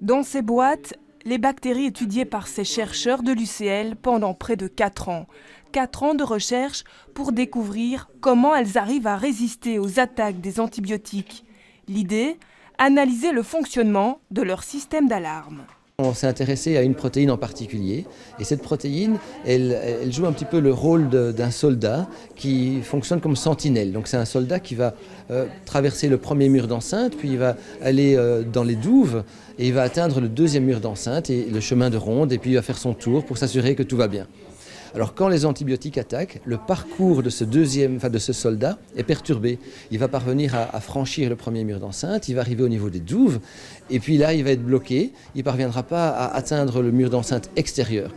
Dans ces boîtes, les bactéries étudiées par ces chercheurs de l'UCL pendant près de 4 ans. 4 ans de recherche pour découvrir comment elles arrivent à résister aux attaques des antibiotiques. L'idée, analyser le fonctionnement de leur système d'alarme. On s'est intéressé à une protéine en particulier et cette protéine, elle joue un petit peu le rôle d'un soldat qui fonctionne comme sentinelle. Donc c'est un soldat qui va traverser le premier mur d'enceinte, puis il va aller dans les douves et il va atteindre le deuxième mur d'enceinte et le chemin de ronde et puis il va faire son tour pour s'assurer que tout va bien. Alors quand les antibiotiques attaquent, le parcours de ce soldat est perturbé. Il va parvenir à franchir le premier mur d'enceinte, il va arriver au niveau des douves, et puis là il va être bloqué, il ne parviendra pas à atteindre le mur d'enceinte extérieur.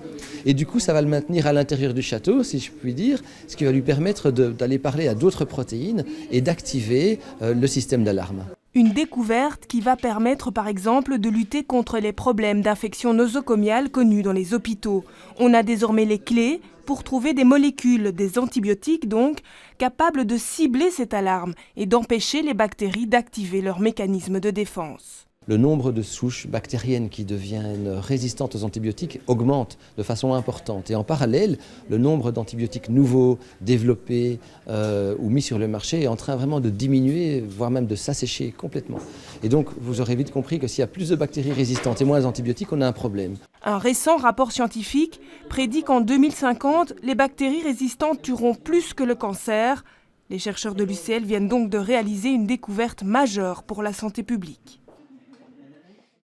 Et du coup ça va le maintenir à l'intérieur du château, si je puis dire, ce qui va lui permettre d'aller parler à d'autres protéines et d'activer le système d'alarme. Une découverte qui va permettre par exemple de lutter contre les problèmes d'infection nosocomiale connus dans les hôpitaux. On a désormais les clés pour trouver des molécules, des antibiotiques donc, capables de cibler cette alarme et d'empêcher les bactéries d'activer leur mécanisme de défense. Le nombre de souches bactériennes qui deviennent résistantes aux antibiotiques augmente de façon importante. Et en parallèle, le nombre d'antibiotiques nouveaux, développés ou mis sur le marché est en train vraiment de diminuer, voire même de s'assécher complètement. Et donc, vous aurez vite compris que s'il y a plus de bactéries résistantes et moins d'antibiotiques, on a un problème. Un récent rapport scientifique prédit qu'en 2050, les bactéries résistantes tueront plus que le cancer. Les chercheurs de l'UCL viennent donc de réaliser une découverte majeure pour la santé publique.